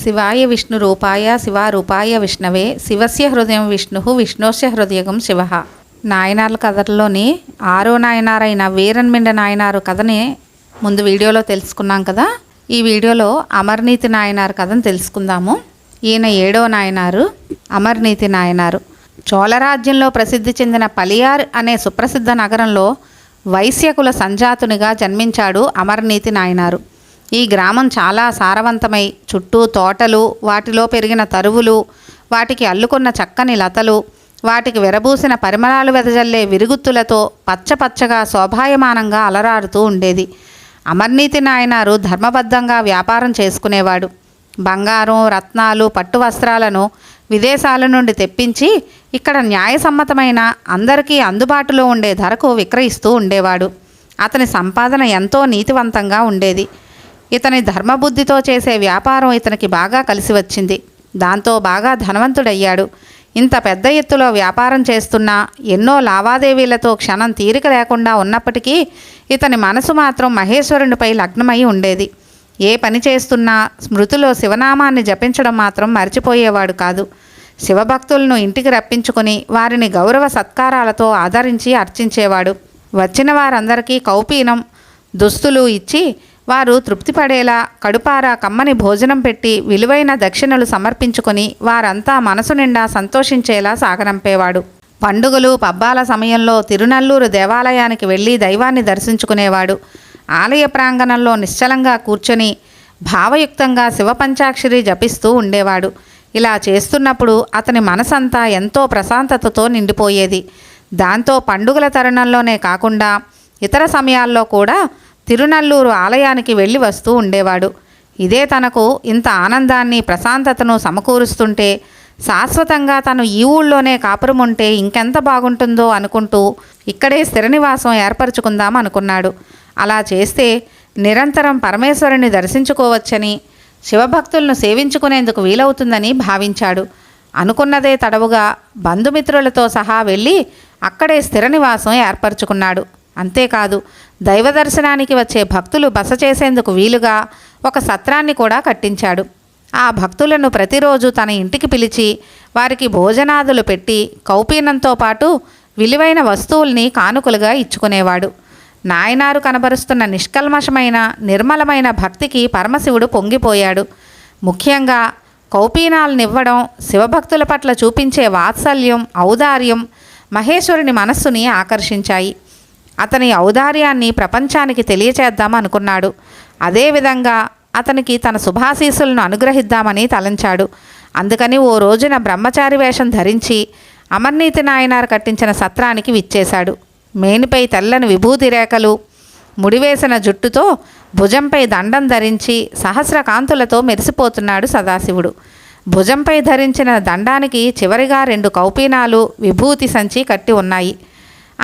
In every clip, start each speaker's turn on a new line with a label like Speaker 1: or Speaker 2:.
Speaker 1: శివాయ విష్ణు రూపాయ శివారూపాయ విష్ణవే శివస్య హృదయం విష్ణు విష్ణోస్య హృదయం శివ. నాయనార్ల కథల్లోని 6వ నాయనారైన వీరన్మిండ నాయనారు కథని ముందు వీడియోలో తెలుసుకున్నాం కదా. ఈ వీడియోలో అమర్నీతి నాయనారు కథను తెలుసుకుందాము. ఈయన 7వ నాయనారు అమర్నీతి నాయనారు. చోళరాజ్యంలో ప్రసిద్ధి చెందిన పలియార్ అనే సుప్రసిద్ధ నగరంలో వైశ్యకుల సంజాతునిగా జన్మించాడు అమర్నీతి నాయనారు. ఈ గ్రామం చాలా సారవంతమై చుట్టూ తోటలు, వాటిలో పెరిగిన తరువులు, వాటికి అల్లుకున్న చక్కని లతలు, వాటికి విరబూసిన పరిమళాలు వెదజల్లే విరుగుత్తులతో పచ్చపచ్చగా శోభాయమానంగా అలరారుతూ ఉండేది. అమర్నీతి నాయనారు ధర్మబద్ధంగా వ్యాపారం చేసుకునేవాడు. బంగారం, రత్నాలు, పట్టు వస్త్రాలను విదేశాల నుండి తెప్పించి ఇక్కడ న్యాయసమ్మతమైన అందరికీ అందుబాటులో ఉండే ధరకు విక్రయిస్తూ ఉండేవాడు. అతని సంపాదన ఎంతో నీతివంతంగా ఉండేది. ఇతని ధర్మబుద్ధితో చేసే వ్యాపారం ఇతనికి బాగా కలిసి వచ్చింది. దాంతో బాగా ధనవంతుడయ్యాడు. ఇంత పెద్ద ఎత్తులో వ్యాపారం చేస్తున్నా ఎన్నో లావాదేవీలతో క్షణం తీరిక లేకుండా ఉన్నప్పటికీ ఇతని మనసు మాత్రం మహేశ్వరునిపై లగ్నమై ఉండేది. ఏ పని చేస్తున్నా స్మృతిలో శివనామాన్ని జపించడం మాత్రం మర్చిపోయేవాడు కాదు. శివభక్తులను ఇంటికి రప్పించుకొని వారిని గౌరవ సత్కారాలతో ఆదరించి అర్చించేవాడు. వచ్చిన వారందరికీ కౌపీనం, దుస్తులు ఇచ్చి వారు తృప్తిపడేలా కడుపారా కమ్మని భోజనం పెట్టి విలువైన దక్షిణలు సమర్పించుకొని వారంతా మనసు నిండా సంతోషించేలా సాగనంపేవాడు. పండుగలు, పబ్బాల సమయంలో తిరునల్లూరు దేవాలయానికి వెళ్ళి దైవాన్ని దర్శించుకునేవాడు. ఆలయ ప్రాంగణంలో నిశ్చలంగా కూర్చొని భావయుక్తంగా శివపంచాక్షరి జపిస్తూ ఉండేవాడు. ఇలా చేస్తున్నప్పుడు అతని మనసంతా ఎంతో ప్రశాంతతతో నిండిపోయేది. దాంతో పండుగల తరుణంలోనే కాకుండా ఇతర సమయాల్లో కూడా తిరునల్లూరు ఆలయానికి వెళ్ళి వస్తూ ఉండేవాడు. ఇదే తనకు ఇంత ఆనందాన్ని, ప్రశాంతతను సమకూరుస్తుంటే శాశ్వతంగా తను ఈ ఊళ్ళోనే కాపురం ఉంటే ఇంకెంత బాగుంటుందో అనుకుంటూ ఇక్కడే స్థిర నివాసం ఏర్పరచుకుందాం అనుకున్నాడు. అలా చేస్తే నిరంతరం పరమేశ్వరుని దర్శించుకోవచ్చని, శివభక్తులను సేవించుకునేందుకు వీలవుతుందని భావించాడు. అనుకున్నదే తడవుగా బంధుమిత్రులతో సహా వెళ్ళి అక్కడే స్థిర నివాసం ఏర్పరచుకున్నాడు. అంతేకాదు, దైవ దర్శనానికి వచ్చే భక్తులు బస చేసేందుకు వీలుగా ఒక సత్రాన్ని కూడా కట్టించాడు. ఆ భక్తులను ప్రతిరోజు తన ఇంటికి పిలిచి వారికి భోజనాదులు పెట్టి కౌపీనంతో పాటు విలువైన వస్తువుల్ని కానుకలుగా ఇచ్చుకునేవాడు. నాయనారు కనబరుస్తున్న నిష్కల్మషమైన నిర్మలమైన భక్తికి పరమశివుడు పొంగిపోయాడు. ముఖ్యంగా కౌపీనాలనివ్వడం, శివభక్తుల పట్ల చూపించే వాత్సల్యం, ఔదార్యం మహేశ్వరుని మనస్సుని ఆకర్షించాయి. అతని ఔదార్యాన్ని ప్రపంచానికి తెలియచేద్దామనుకున్నాడు. అదేవిధంగా అతనికి తన శుభాశీస్సులను అనుగ్రహిద్దామని తలంచాడు. అందుకని ఓ రోజున బ్రహ్మచారి వేషం ధరించి అమర్నీతి నాయనారు కట్టించిన సత్రానికి విచ్చేశాడు. మేనిపై తెల్లని విభూతి రేఖలు, ముడివేసిన జుట్టుతో భుజంపై దండం ధరించి సహస్ర కాంతులతో మెరిసిపోతున్నాడు సదాశివుడు. భుజంపై ధరించిన దండానికి చివరిగా 2 కౌపీనాలు, విభూతి సంచి కట్టి ఉన్నాయి.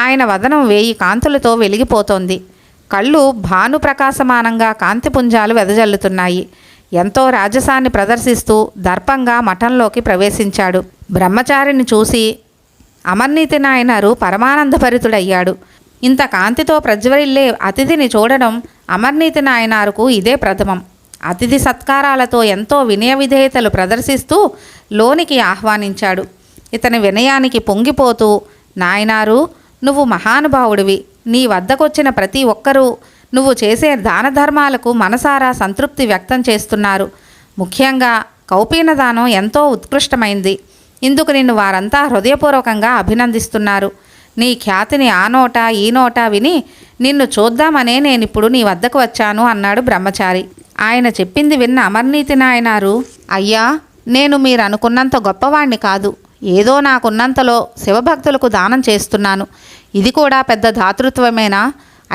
Speaker 1: ఆయన వదనం 1000 కాంతులతో వెలిగిపోతోంది. కళ్ళు భానుప్రకాశమానంగా కాంతిపుంజాలు వెదజల్లుతున్నాయి. ఎంతో రాజసాన్ని ప్రదర్శిస్తూ దర్పంగా మఠంలోకి ప్రవేశించాడు. బ్రహ్మచారిని చూసి అమర్నీతి నాయనారు పరమానందభరితుడయ్యాడు. ఇంత కాంతితో ప్రజ్వరిల్లే అతిథిని చూడడం అమర్నీతి నాయనారుకు ఇదే ప్రథమం. అతిథి సత్కారాలతో ఎంతో వినయ విధేయతలు ప్రదర్శిస్తూ లోనికి ఆహ్వానించాడు. ఇతని వినయానికి పొంగిపోతూ, నాయనారు, నువ్వు మహానుభావుడివి. నీ వద్దకొచ్చిన ప్రతి ఒక్కరూ నువ్వు చేసే దాన ధర్మాలకు మనసారా సంతృప్తి వ్యక్తం చేస్తున్నారు. ముఖ్యంగా కౌపీన దానం ఎంతో ఉత్కృష్టమైంది. ఇందుకు నిన్ను వారంతా హృదయపూర్వకంగా అభినందిస్తున్నారు. నీ ఖ్యాతిని ఆ నోట ఈ నోట విని నిన్ను చూద్దామనే నేనిప్పుడు నీ వద్దకు వచ్చాను అన్నాడు బ్రహ్మచారి. ఆయన చెప్పింది విన్న అమర్నీతి నాయనారు, అయ్యా, నేను మీరు అనుకున్నంత గొప్పవాణ్ణి కాదు. ఏదో నాకున్నంతలో శివభక్తులకు దానం చేస్తున్నాను. ఇది కూడా పెద్ద దాతృత్వమేనా?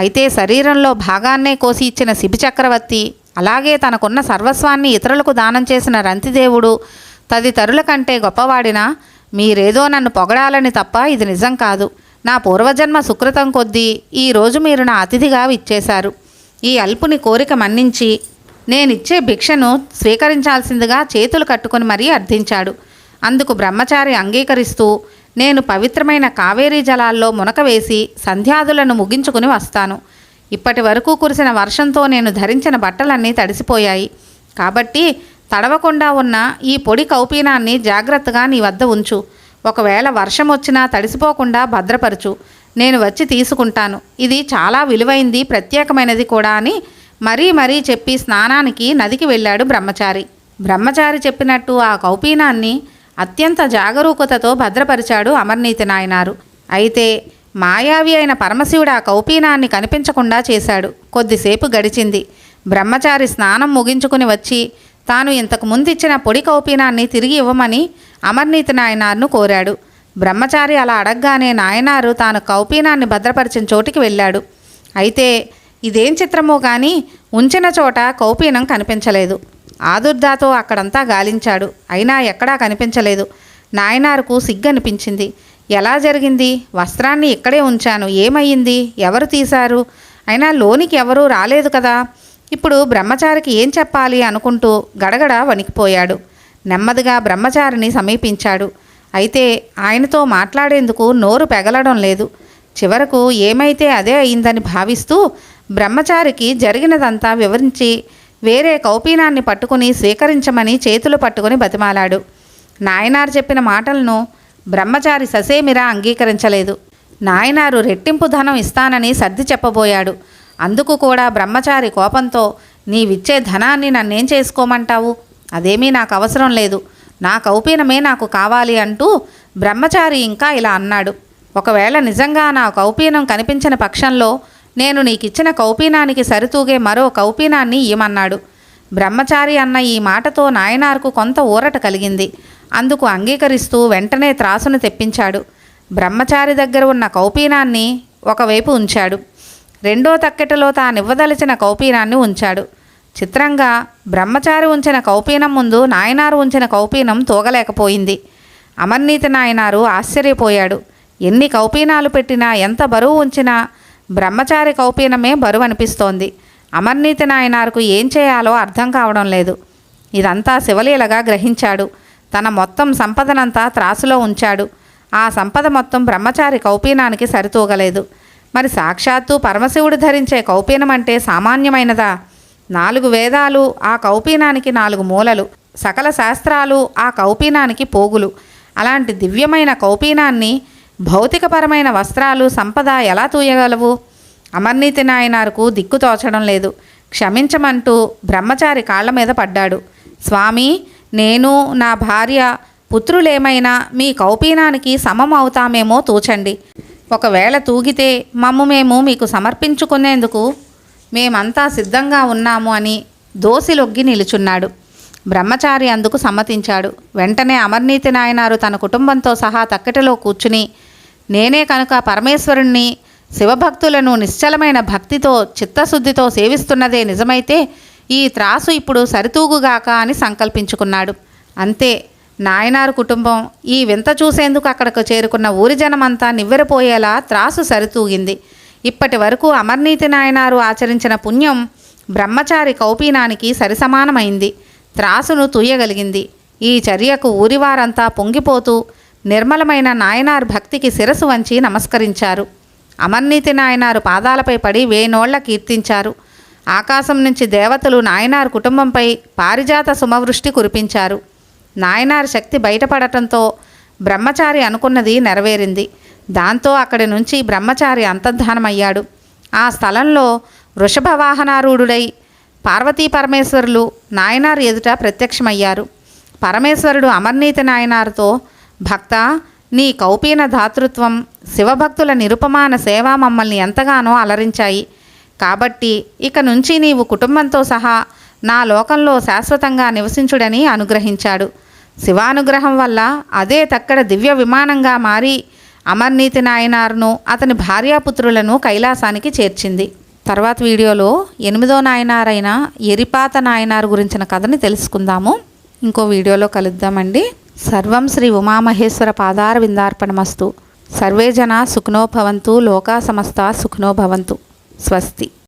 Speaker 1: అయితే శరీరంలో భాగాన్నే కోసి ఇచ్చిన శిబి చక్రవర్తి, అలాగే తనకున్న సర్వస్వాన్ని ఇతరులకు దానం చేసిన రంతిదేవుడు తదితరుల కంటే గొప్పవాడినా? మీరేదో నన్ను పొగడాలని తప్ప ఇది నిజం కాదు. నా పూర్వజన్మ సుకృతం కొద్దీ ఈరోజు మీరు నా అతిథిగా విచ్చేశారు. ఈ అల్పుని కోరిక మన్నించి నేనిచ్చే భిక్షను స్వీకరించాల్సిందిగా చేతులు కట్టుకొని మరీ అర్థించాడు. అందుకు బ్రహ్మచారి అంగీకరిస్తూ, నేను పవిత్రమైన కావేరీ జలాల్లో మునక వేసి సంధ్యాదులను ముగించుకుని వస్తాను. ఇప్పటి వరకు కురిసిన వర్షంతో నేను ధరించిన బట్టలన్నీ తడిసిపోయాయి. కాబట్టి తడవకుండా ఉన్న ఈ పొడి కౌపీనాన్ని జాగ్రత్తగా నీ వద్ద ఉంచు. ఒకవేళ వర్షం వచ్చినా తడిసిపోకుండా భద్రపరచు. నేను వచ్చి తీసుకుంటాను. ఇది చాలా విలువైంది, ప్రత్యేకమైనది కూడా అని మరీ చెప్పి స్నానానికి నదికి వెళ్ళాడు బ్రహ్మచారి. బ్రహ్మచారి చెప్పినట్టు ఆ కౌపీనాన్ని అత్యంత జాగరూకతతో భద్రపరిచాడు అమర్నీతి నాయనారు. అయితే మాయావి అయిన పరమశివుడు ఆ కౌపీనాన్ని కనిపించకుండా చేశాడు. కొద్దిసేపు గడిచింది. బ్రహ్మచారి స్నానం ముగించుకుని వచ్చి తాను ఇంతకు ముందిచ్చిన పొడి కౌపీనాన్ని తిరిగి ఇవ్వమని అమర్నీతి నాయనార్ను కోరాడు. బ్రహ్మచారి అలా అడగగానే నాయనారు తాను కౌపీనాన్ని భద్రపరిచిన చోటికి వెళ్ళాడు. అయితే ఇదేం చిత్రమో కానీ ఉంచిన చోట కౌపీనం కనిపించలేదు. ఆదుర్దాతో అక్కడంతా గాలించాడు. అయినా ఎక్కడా కనిపించలేదు. నాయనారుకు సిగ్గనిపించింది. ఎలా జరిగింది? వస్త్రాన్ని ఇక్కడే ఉంచాను, ఏమయ్యింది? ఎవరు తీశారు? అయినా లోనికి ఎవరూ రాలేదు కదా. ఇప్పుడు బ్రహ్మచారికి ఏం చెప్పాలి అనుకుంటూ గడగడ వణికిపోయాడు. నెమ్మదిగా బ్రహ్మచారిని సమీపించాడు. అయితే ఆయనతో మాట్లాడేందుకు నోరు పెగలడం లేదు. చివరకు ఏమైతే అదే అయిందని భావిస్తూ బ్రహ్మచారికి జరిగినదంతా వివరించి వేరే కౌపీనాన్ని పట్టుకుని స్వీకరించమని చేతులు పట్టుకుని బతిమాలాడు. నాయనారు చెప్పిన మాటలను బ్రహ్మచారి ససేమిరా అంగీకరించలేదు. నాయనారు రెట్టింపు ధనం ఇస్తానని సర్ది చెప్పబోయాడు. అందుకు కూడా బ్రహ్మచారి కోపంతో, నీవిచ్చే ధనాన్ని నన్నేం చేసుకోమంటావు? అదేమీ నాకు అవసరం లేదు, నా కౌపీనమే నాకు కావాలి అంటూ బ్రహ్మచారి ఇంకా ఇలా అన్నాడు. ఒకవేళ నిజంగా నా కౌపీనం కనిపించిన పక్షంలో నేను నీకిచ్చిన కౌపీనానికి సరితూగే మరో కౌపీనాన్ని ఇయ్యమన్నాడు. బ్రహ్మచారి అన్న ఈ మాటతో నాయనార్కు కొంత ఊరట కలిగింది. అందుకు అంగీకరిస్తూ వెంటనే త్రాసును తెప్పించాడు. బ్రహ్మచారి దగ్గర ఉన్న కౌపీనాన్ని ఒకవైపు ఉంచాడు. రెండో తక్కెటలో తానివ్వదలిచిన కౌపీనాన్ని ఉంచాడు. చిత్రంగా బ్రహ్మచారి ఉంచిన కౌపీనం ముందు నాయనారు ఉంచిన కౌపీనం తూగలేకపోయింది. అమర్నీతి నాయనారు ఆశ్చర్యపోయాడు. ఎన్ని కౌపీనాలు పెట్టినా, ఎంత బరువు ఉంచినా బ్రహ్మచారి కౌపీనమే బరువు అనిపిస్తోంది. అమర్నీతి నాయనారుకు ఏం చేయాలో అర్థం కావడం లేదు. ఇదంతా శివలీలగా గ్రహించాడు. తన మొత్తం సంపదనంతా త్రాసులో ఉంచాడు. ఆ సంపద మొత్తం బ్రహ్మచారి కౌపీనానికి సరితూగలేదు. మరి సాక్షాత్తు పరమశివుడు ధరించే కౌపీనం అంటే సామాన్యమైనదా? 4 వేదాలు ఆ కౌపీనానికి 4 మూలలు, సకల శాస్త్రాలు ఆ కౌపీనానికి పోగులు. అలాంటి దివ్యమైన కౌపీనాన్ని భౌతికపరమైన వస్త్రాలు, సంపద ఎలా తూయగలవు? అమర్నీతి నాయనారుకు దిక్కు తోచడం లేదు. క్షమించమంటూ బ్రహ్మచారి కాళ్ల మీద పడ్డాడు. స్వామి, నేను, నా భార్య, పుత్రులేమైనా మీ కౌపీనానికి సమం అవుతామేమో తూచండి. ఒకవేళ తూగితే మేము మీకు సమర్పించుకునేందుకు మేమంతా సిద్ధంగా ఉన్నాము అని దోసిలొగ్గి నిలుచున్నాడు. బ్రహ్మచారి అందుకు సమ్మతించాడు. వెంటనే అమర్నీతి నాయనారు తన కుటుంబంతో సహా తక్కెటలో కూర్చుని, నేనే కనుక పరమేశ్వరుణ్ణి, శివభక్తులను నిశ్చలమైన భక్తితో చిత్తశుద్ధితో సేవిస్తున్నదే నిజమైతే ఈ త్రాసు ఇప్పుడు సరితూగుగాక అని సంకల్పించుకున్నాడు. అంతే, నాయనారు కుటుంబం ఈ వింత చూసేందుకు అక్కడకు చేరుకున్న ఊరి జనమంతా నివ్వెరపోయేలా త్రాసు సరితూగింది. ఇప్పటి వరకు అమర్నీతి నాయనారు ఆచరించిన పుణ్యం బ్రహ్మచారి కౌపీనానికి సరిసమానమైంది. త్రాసును తూయగలిగింది. ఈ చర్యకు ఊరివారంతా పొంగిపోతూ నిర్మలమైన నాయనార్ భక్తికి శిరసు వంచి నమస్కరించారు. అమర్నీతి నాయనారు పాదాలపై పడి వేనోళ్ల కీర్తించారు. ఆకాశం నుంచి దేవతలు నాయనార్ కుటుంబంపై పారిజాత సుమవృష్టి కురిపించారు. నాయనార్ శక్తి బయటపడటంతో బ్రహ్మచారి అనుకున్నది నెరవేరింది. దాంతో అక్కడి నుంచి బ్రహ్మచారి అంతర్ధానమయ్యాడు. ఆ స్థలంలో వృషభవాహనారూఢుడై పార్వతీ పరమేశ్వరులు నాయనార్ ఎదుట ప్రత్యక్షమయ్యారు. పరమేశ్వరుడు అమర్నీతి నాయనార్తో, భక్త, నీ కౌపీన ధాతృత్వం, శివభక్తుల నిరుపమాన సేవ మమ్మల్ని ఎంతగానో అలరించాయి. కాబట్టి ఇక నుంచి నీవు కుటుంబంతో సహా నా లోకంలో శాశ్వతంగా నివసించుడని అనుగ్రహించాడు. శివానుగ్రహం వల్ల అదే తక్కడ దివ్య విమానంగా మారి అమర్నీతి నాయనార్ను, అతని భార్యాపుత్రులను కైలాసానికి చేర్చింది. తర్వాత వీడియోలో 8వ నాయనారైన ఎరిపాత నాయనార్ గురించిన కథని తెలుసుకుందాము. ఇంకో వీడియోలో కలుద్దామండి. సర్వం శ్రీ ఉమామహేశ్వర పాదార విందార్పణమస్తు. సర్వే జనా సుఖినో భవంతు. లోకా సమస్త సుఖినో భవంతు. స్వస్తి.